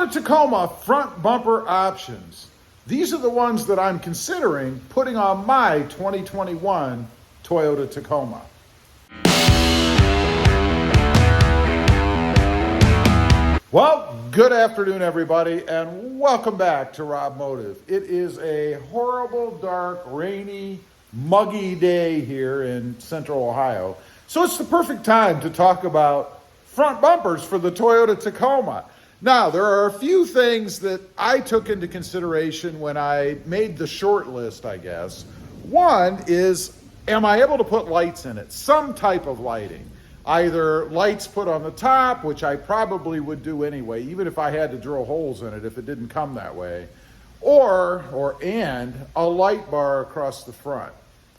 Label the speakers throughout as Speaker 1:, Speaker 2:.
Speaker 1: Toyota Tacoma Front Bumper Options. These are the ones that I'm considering putting on my 2021 Toyota Tacoma. Well, good afternoon, everybody, and welcome back to Robmotive. It is a horrible, dark, rainy, muggy day here in Central Ohio. So it's the perfect time to talk about front bumpers for the Toyota Tacoma. Now, there are a few things that I took into consideration when I made the short list, I guess. One is, am I able to put lights in it? Some type of lighting. Either lights put on the top, which I probably would do anyway, even if I had to drill holes in it if it didn't come that way, or a light bar across the front.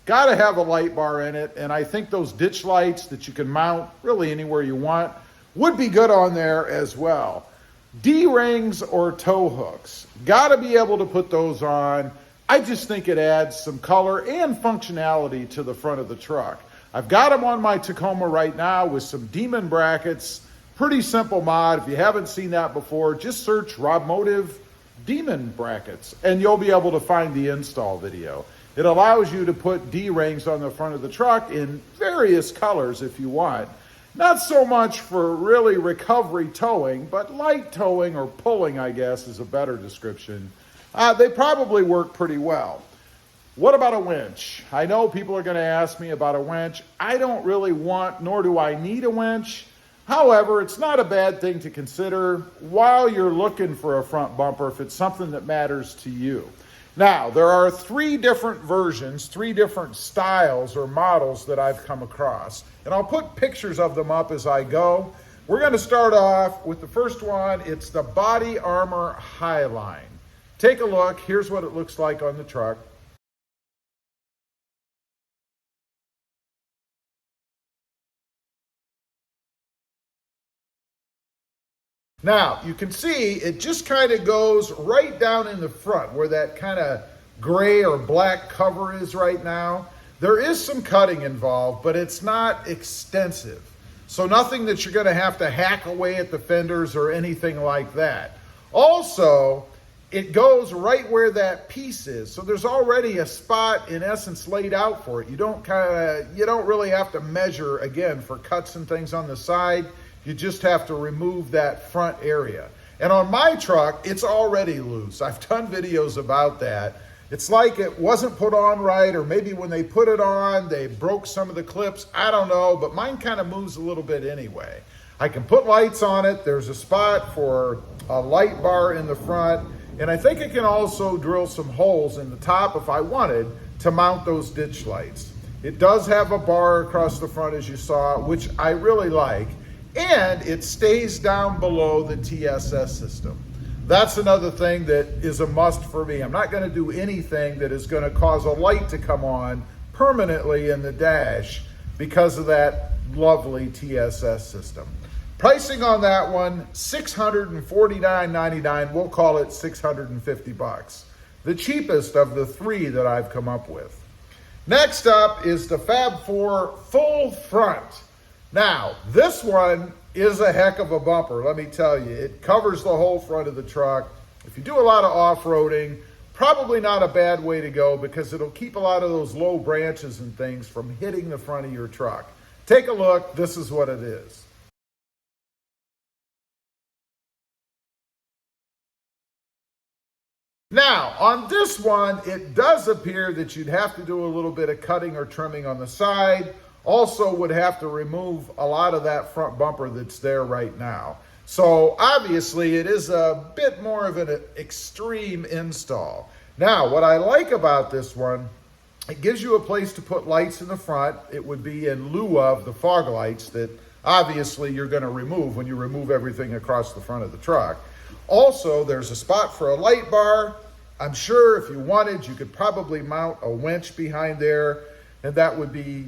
Speaker 1: Got to have a light bar in it, and I think those ditch lights that you can mount really anywhere you want would be good on there as well. D-rings or tow hooks, got to be able to put those on. I just think it adds some color and functionality to the front of the truck. I've got them on my Tacoma right now with some Demon brackets. Pretty simple mod. If you haven't seen that before, just search Robmotive Demon brackets and you'll be able to find the install video. It allows you to put D-rings on the front of the truck in various colors if you want. Not so much for really recovery towing, but light towing or pulling, I guess, is a better description. They probably work pretty well. What about a winch? I know people are going to ask me about a winch. I don't really want, nor do I need a winch. However, it's not a bad thing to consider while you're looking for a front bumper if it's something that matters to you. Now, there are three different versions, three different styles or models that I've come across. And I'll put pictures of them up as I go. We're going to start off with the first one. It's the Body Armor Highline. Take a look. Here's what it looks like on the truck. Now, you can see it just kind of goes right down in the front where that kind of gray or black cover is right now. There is some cutting involved, but it's not extensive. So nothing that you're going to have to hack away at the fenders or anything like that. Also, it goes right where that piece is. So there's already a spot in essence laid out for it. You don't really have to measure again for cuts and things on the side. You just have to remove that front area. And on my truck, it's already loose. I've done videos about that. It's like it wasn't put on right, or maybe when they put it on, they broke some of the clips. I don't know, but mine kind of moves a little bit anyway. I can put lights on it. There's a spot for a light bar in the front. And I think I can also drill some holes in the top if I wanted to mount those ditch lights. It does have a bar across the front, as you saw, which I really like. And it stays down below the TSS system. That's another thing that is a must for me. I'm not going to do anything that is going to cause a light to come on permanently in the dash because of that lovely TSS system. Pricing on that one, $649.99. We'll call it $650. The cheapest of the three that I've come up with. Next up is the Fab 4 Full Front. Now, this one is a heck of a bumper, let me tell you. It covers the whole front of the truck. If you do a lot of off-roading, probably not a bad way to go because it'll keep a lot of those low branches and things from hitting the front of your truck. Take a look. This is what it is. Now, on this one, it does appear that you'd have to do a little bit of cutting or trimming on the side. Also would have to remove a lot of that front bumper that's there right now. So obviously it is a bit more of an extreme install. Now, what I like about this one, it gives you a place to put lights in the front. It would be in lieu of the fog lights that obviously you're going to remove when you remove everything across the front of the truck. Also, there's a spot for a light bar. I'm sure if you wanted, you could probably mount a winch behind there, and that would be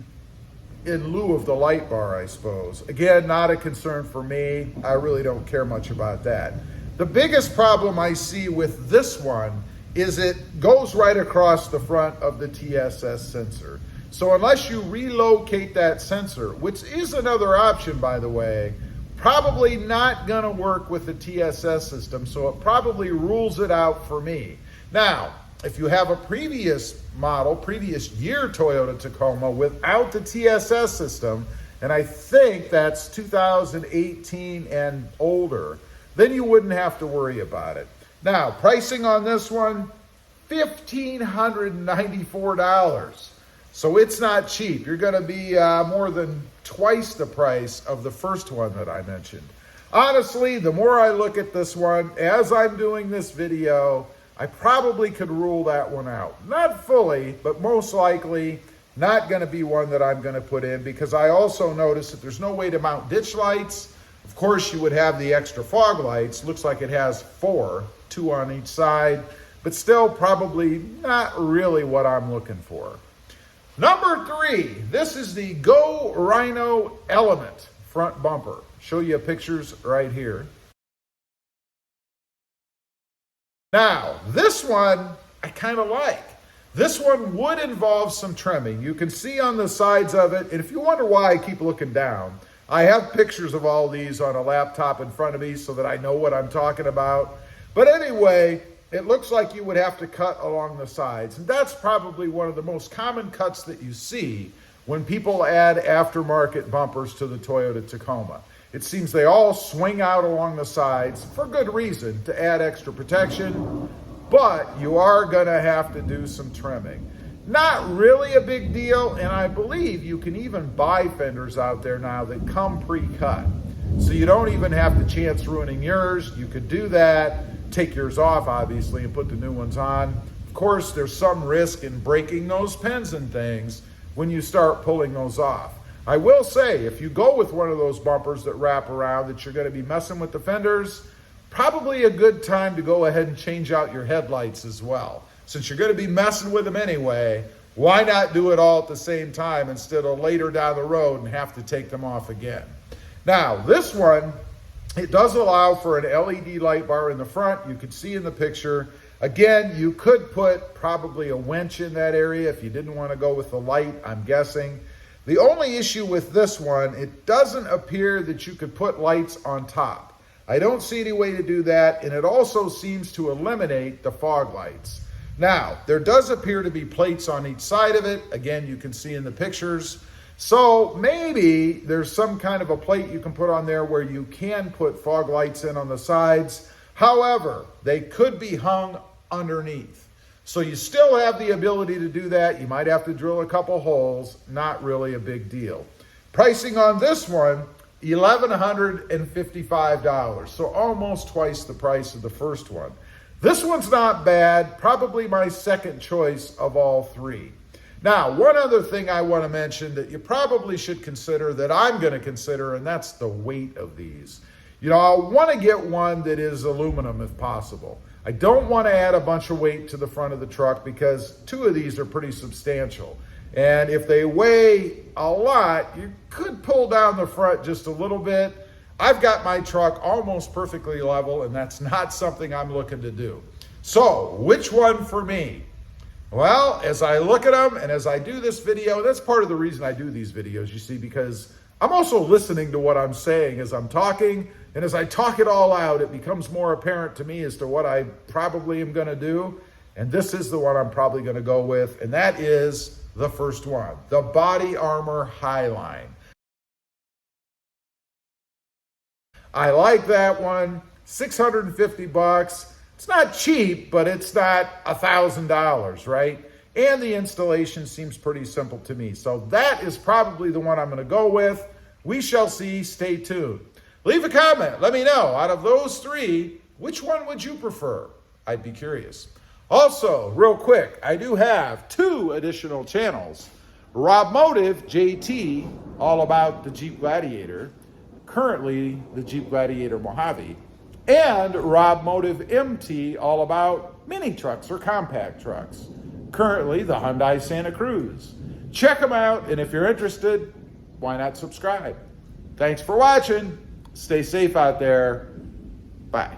Speaker 1: in lieu of the light bar, I suppose. Again, not a concern for me. I really don't care much about that. The biggest problem I see with this one is it goes right across the front of the TSS sensor. So unless you relocate that sensor, which is another option, by the way, probably not going to work with the TSS system, so it probably rules it out for me. Now, if you have a previous model, previous year Toyota Tacoma without the TSS system, and I think that's 2018 and older, then you wouldn't have to worry about it. Now, pricing on this one, $1,594. So it's not cheap. You're going to be more than twice the price of the first one that I mentioned. Honestly, the more I look at this one, as I'm doing this video, I probably could rule that one out. Not fully, but most likely not going to be one that I'm going to put in, because I also noticed that there's no way to mount ditch lights. Of course, you would have the extra fog lights. Looks like it has 4, 2 on each side, but still probably not really what I'm looking for. Number 3, this is the Go Rhino Element front bumper. Show you pictures right here. Now, this one I kind of like. This one would involve some trimming. You can see on the sides of it, and if you wonder why I keep looking down, I have pictures of all these on a laptop in front of me so that I know what I'm talking about. But anyway, it looks like you would have to cut along the sides. And that's probably one of the most common cuts that you see when people add aftermarket bumpers to the Toyota Tacoma. It seems they all swing out along the sides for good reason, to add extra protection, but you are gonna have to do some trimming. Not really a big deal, and I believe you can even buy fenders out there now that come pre-cut. So you don't even have to chance ruining yours. You could do that, take yours off obviously, and put the new ones on. Of course, there's some risk in breaking those pins and things when you start pulling those off. I will say, if you go with one of those bumpers that wrap around that you're gonna be messing with the fenders, probably a good time to go ahead and change out your headlights as well. Since you're gonna be messing with them anyway, why not do it all at the same time instead of later down the road and have to take them off again? Now, this one, it does allow for an LED light bar in the front. You can see in the picture. Again, you could put probably a winch in that area if you didn't want to go with the light, I'm guessing. The only issue with this one, it doesn't appear that you could put lights on top. I don't see any way to do that, and it also seems to eliminate the fog lights. Now, there does appear to be plates on each side of it. Again, you can see in the pictures. So maybe there's some kind of a plate you can put on there where you can put fog lights in on the sides. However, they could be hung underneath. So you still have the ability to do that. You might have to drill a couple holes. Not really a big deal. Pricing on this one, $1,155. So almost twice the price of the first one. This one's not bad. Probably my second choice of all 3. Now, one other thing I want to mention that you probably should consider, that I'm going to consider, and that's the weight of these. You know, I want to get one that is aluminum if possible. I don't want to add a bunch of weight to the front of the truck because 2 of these are pretty substantial. And if they weigh a lot, you could pull down the front just a little bit. I've got my truck almost perfectly level, and that's not something I'm looking to do. So, which one for me? Well, as I look at them and as I do this video, that's part of the reason I do these videos, you see, because I'm also listening to what I'm saying as I'm talking, and as I talk it all out, it becomes more apparent to me as to what I probably am going to do, and this is the one I'm probably going to go with, and that is the first one, the Body Armor Highline. I like that one, $650. It's not cheap, but it's not $1,000, right? And the installation seems pretty simple to me. So that is probably the one I'm going to go with. We shall see. Stay tuned. Leave a comment. Let me know, out of those 3, which one would you prefer? I'd be curious. Also, real quick, I do have 2 additional channels. Robmotive JT, all about the Jeep Gladiator, currently the Jeep Gladiator Mojave, and Robmotive MT, all about mini trucks or compact trucks. Currently, the Hyundai Santa Cruz. Check them out, and if you're interested, why not subscribe? Thanks for watching. Stay safe out there. Bye.